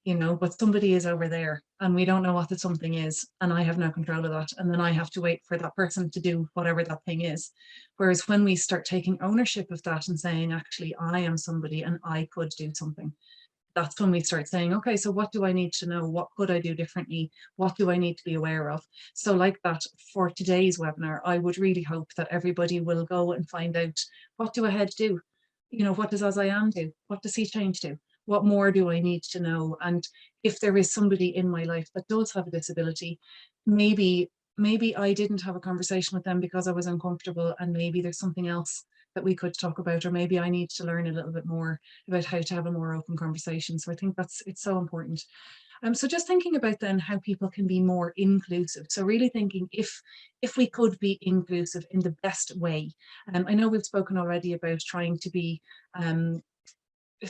but somebody is over there and we don't know what the something is, and I have no control of that, and then I have to wait for that person to do whatever that thing is. Whereas when we start taking ownership of that and saying, actually, I am somebody and I could do something, that's when we start saying, okay, so what do I need to know? What could I do differently? What do I need to be aware of? So like that, for today's webinar, I would really hope that everybody will go and find out, what do AHEAD do? You know, what does AsIAm do? What does SeeChange do? What more do I need to know? And if there is somebody in my life that does have a disability, maybe I didn't have a conversation with them because I was uncomfortable, and maybe there's something else that we could talk about, or maybe I need to learn a little bit more about how to have a more open conversation. So I think it's so important. So just thinking about then how people can be more inclusive. So really thinking if we could be inclusive in the best way. I know we've spoken already about trying to be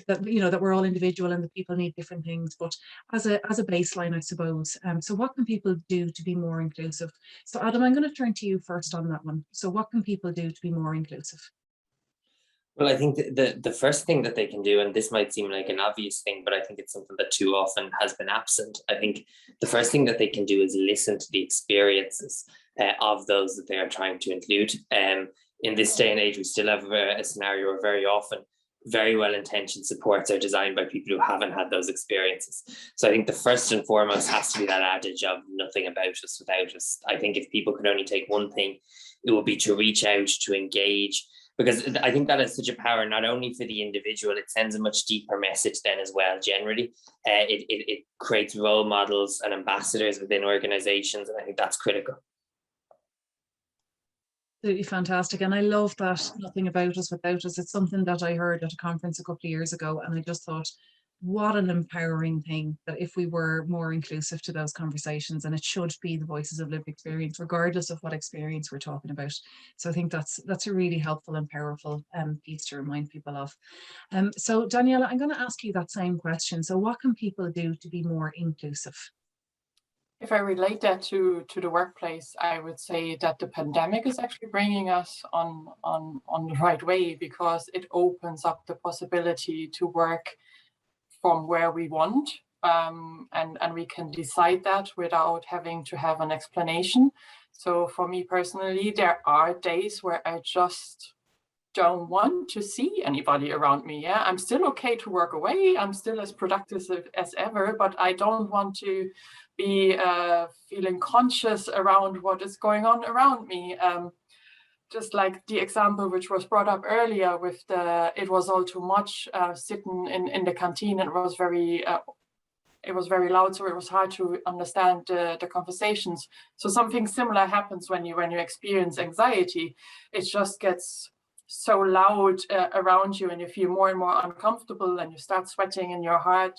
that, you know, that we're all individual and that people need different things, but as a baseline, I suppose. So what can people do to be more inclusive? So Adam, I'm going to turn to you first on that one. So what can people do to be more inclusive? Well, I think the first thing that they can do, and this might seem like an obvious thing, but I think it's something that too often has been absent. I think the first thing that they can do is listen to the experiences of those that they are trying to include. In this day and age, we still have a scenario where very often very well-intentioned supports are designed by people who haven't had those experiences. So I think the first and foremost has to be that adage of nothing about us without us. I think if people could only take one thing, it would be to reach out, to engage, because I think that has such a power, not only for the individual, it sends a much deeper message then as well, generally. It creates role models and ambassadors within organizations, and I think that's critical. Absolutely fantastic. And I love that nothing about us without us. It's something that I heard at a conference a couple of years ago, and I just thought, what an empowering thing that if we were more inclusive to those conversations, and it should be the voices of lived experience, regardless of what experience we're talking about. So I think that's a really helpful and powerful piece to remind people of. So Daniela, I'm going to ask you that same question. So what can people do to be more inclusive? If I relate that to the workplace, I would say that the pandemic is actually bringing us on the right way, because it opens up the possibility to work from where we want, and we can decide that without having to have an explanation. So for me personally, there are days where I just don't want to see anybody around me. Yeah, I'm still okay to work away. I'm still as productive as ever, but I don't want to be feeling conscious around what is going on around me. Just like the example which was brought up earlier with it was all too much sitting in the canteen. It was very loud, so it was hard to understand the conversations. So something similar happens when you experience anxiety. It just gets so loud around you, and you feel more and more uncomfortable, and you start sweating, and your heart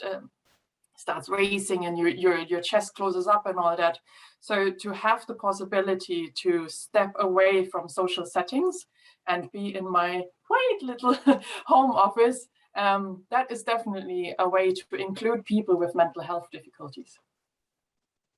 starts racing, and your chest closes up and all that. So to have the possibility to step away from social settings and be in my quiet little home office, that is definitely a way to include people with mental health difficulties.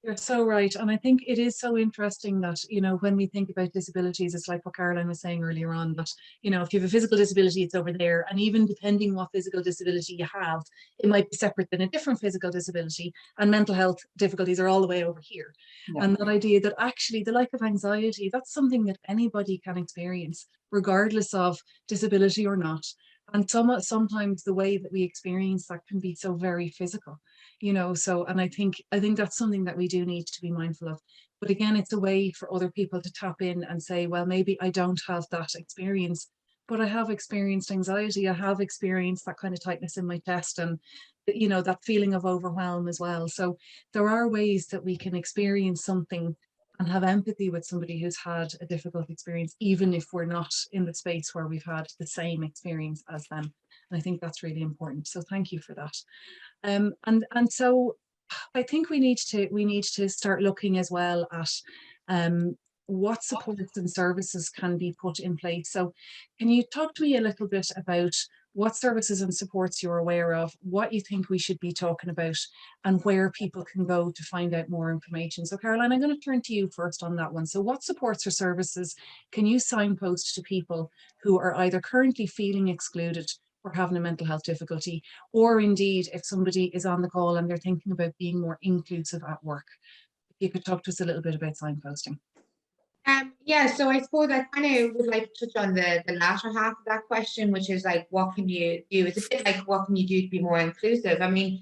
You're so right. And I think it is so interesting that, you know, when we think about disabilities, it's like what Caroline was saying earlier on, that, you know, if you have a physical disability, it's over there. And even depending what physical disability you have, it might be separate than a different physical disability, and mental health difficulties are all the way over here. Yeah. And that idea that actually the like of anxiety, that's something that anybody can experience, regardless of disability or not. And sometimes the way that we experience that can be so very physical, you know, so, and I think that's something that we do need to be mindful of. But again, it's a way for other people to tap in and say, well, maybe I don't have that experience, but I have experienced anxiety. I have experienced that kind of tightness in my chest, and, you know, that feeling of overwhelm as well. So there are ways that we can experience something and have empathy with somebody who's had a difficult experience, even if we're not in the space where we've had the same experience as them. And I think that's really important. So thank you for that. And so I think we need to start looking as well at what supports and services can be put in place. So can you talk to me a little bit about what services and supports you're aware of, what you think we should be talking about, and where people can go to find out more information? So Caroline, I'm going to turn to you first on that one. So what supports or services can you signpost to people who are either currently feeling excluded or having a mental health difficulty, or indeed if somebody is on the call and they're thinking about being more inclusive at work? If you could talk to us a little bit about signposting. Yeah, so I suppose I kind of would like to touch on the latter half of that question, which is like, what can you do? It's a bit like, what can you do to be more inclusive? I mean,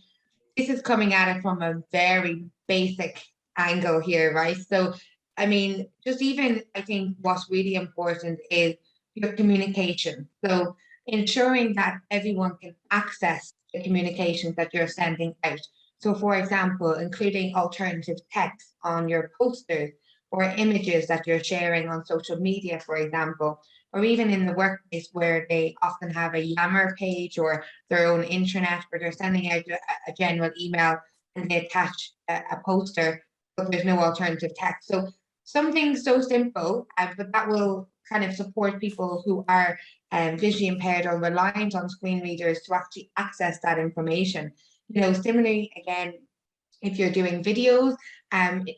this is coming at it from a very basic angle here, right? So, I mean, just even I think what's really important is your communication. So, ensuring that everyone can access the communications that you're sending out. So, for example, including alternative text on your posters or images that you're sharing on social media, for example, or even in the workplace where they often have a Yammer page or their own intranet where they're sending out a general email and they attach a poster, but there's no alternative text. So something so simple, but that will kind of support people who are visually impaired or reliant on screen readers to actually access that information. You know, similarly, again, if you're doing videos,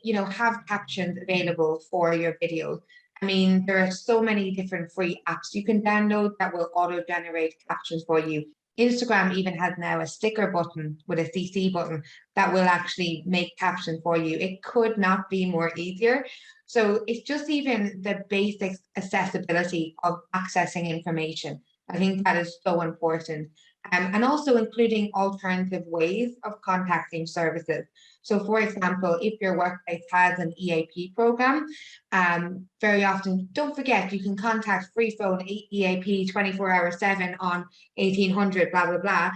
you know, have captions available for your videos. I mean, there are so many different free apps you can download that will auto-generate captions for you. Instagram even has now a sticker button with a CC button that will actually make captions for you. It could not be more easier. So it's just even the basic accessibility of accessing information. I think that is so important. And also including alternative ways of contacting services. So for example, if your workplace has an EAP program, very often, don't forget, you can contact free phone EAP 24/7 on 1800, blah, blah, blah.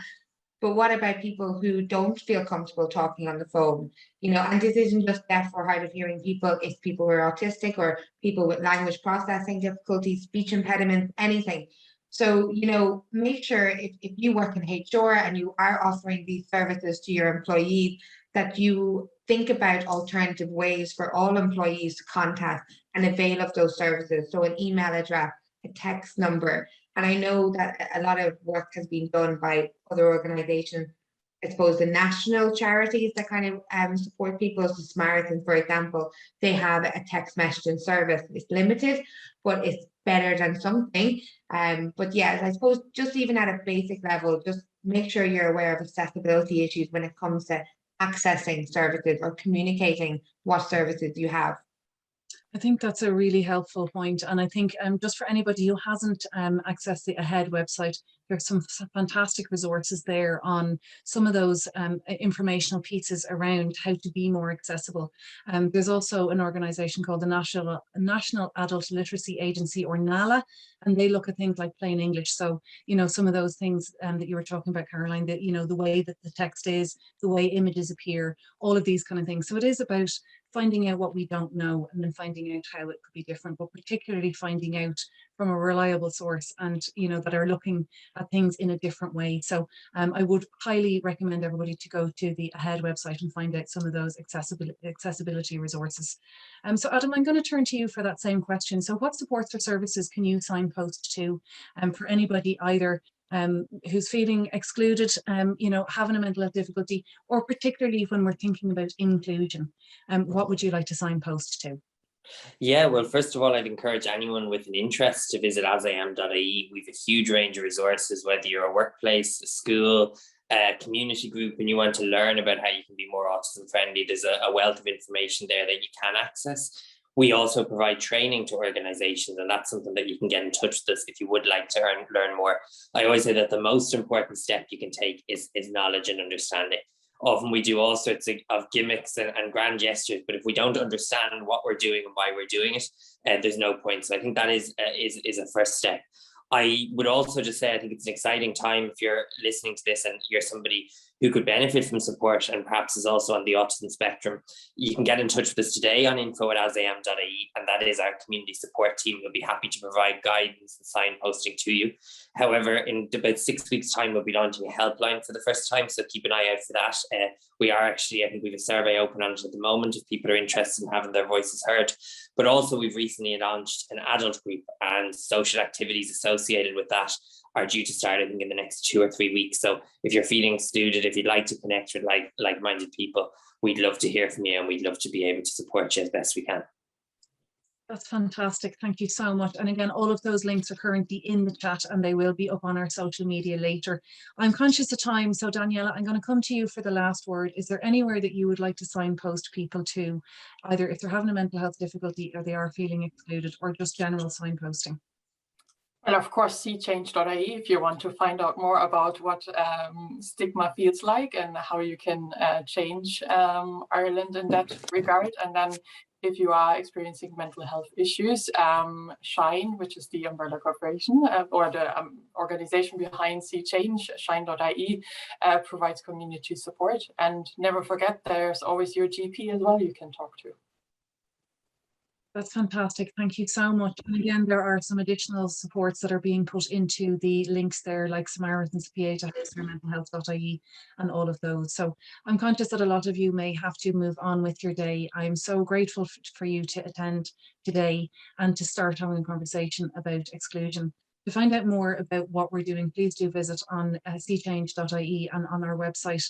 But what about people who don't feel comfortable talking on the phone? You know, and this isn't just deaf or hard of hearing people, it's people who are autistic or people with language processing difficulties, speech impediments, anything. So, you know, make sure if you work in HR and you are offering these services to your employees, that you think about alternative ways for all employees to contact and avail of those services. So an email address, a text number. And I know that a lot of work has been done by other organizations. I suppose the national charities that kind of support people, so Samaritan, for example, they have a text messaging service. It's limited, but it's better than something. But yeah, I suppose just even at a basic level, just make sure you're aware of accessibility issues when it comes to accessing services or communicating what services you have. I think that's a really helpful point. And I think just for anybody who hasn't accessed the AHEAD website, there's some fantastic resources there on some of those informational pieces around how to be more accessible. There's also an organization called the National Adult Literacy Agency, or NALA, and they look at things like plain English. So, you know, some of those things that you were talking about, Caroline, that, you know, the way that the text is, the way images appear, all of these kind of things. So it is about finding out what we don't know and then finding out how it could be different, but particularly finding out from a reliable source and, you know, that are looking at things in a different way. So I would highly recommend everybody to go to the AHEAD website and find out some of those accessibility resources. So Adam, I'm going to turn to you for that same question. So what supports or services can you signpost to for anybody either who's feeling excluded, you know, having a mental health difficulty, or particularly when we're thinking about inclusion? What would you like to signpost to? Yeah, well, first of all, I'd encourage anyone with an interest to visit AsIAm.ie. We've a huge range of resources, whether you're a workplace, a school, a community group, and you want to learn about how you can be more autism friendly. There's a wealth of information there that you can access. We also provide training to organizations, and that's something that you can get in touch with us if you would like to learn more. I always say that the most important step you can take is knowledge and understanding. Often we do all sorts of gimmicks and grand gestures, but if we don't understand what we're doing and why we're doing it, there's no point. So I think that is a first step. I would also just say I think it's an exciting time if you're listening to this and you're somebody who could benefit from support and perhaps is also on the autism spectrum. You can get in touch with us today on info@asiam.ie, and that is our community support team. We'll be happy to provide guidance and signposting to you. However, in about 6 weeks' time, we'll be launching a helpline for the first time, so keep an eye out for that. We are actually, I think we have a survey open on it at the moment if people are interested in having their voices heard. But also we've recently launched an adult group, and social activities associated with that are due to start, I think, in the next 2 or 3 weeks. So if you're feeling excluded, if you'd like to connect with like-minded people, we'd love to hear from you, and we'd love to be able to support you as best we can. That's fantastic. Thank you so much. And again, all of those links are currently in the chat and they will be up on our social media later. I'm conscious of time. So Daniela, I'm going to come to you for the last word. Is there anywhere that you would like to signpost people to, either if they're having a mental health difficulty or they are feeling excluded, or just general signposting? Well, of course, seechange.ie if you want to find out more about what stigma feels like and how you can change Ireland in that regard. And then if you are experiencing mental health issues, Shine, which is the umbrella corporation or the organization behind SeeChange, shine.ie, provides community support. And never forget, there's always your GP as well you can talk to. That's fantastic. Thank you so much. And again, there are some additional supports that are being put into the links there, like Samaritans PA to mentalhealth.ie and all of those. So I'm conscious that a lot of you may have to move on with your day. I'm so grateful for you to attend today and to start having a conversation about exclusion. To find out more about what we're doing, please do visit on seechange.ie, and on our website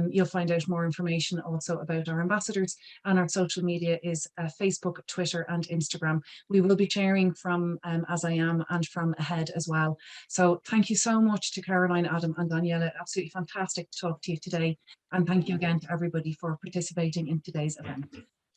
you'll find out more information also about our ambassadors, and our social media is Facebook, Twitter and Instagram. We will be sharing from AsIAm and from Ahead as well. So thank you so much to Caroline, Adam and Daniela. Absolutely fantastic to talk to you today, and thank you again to everybody for participating in today's event.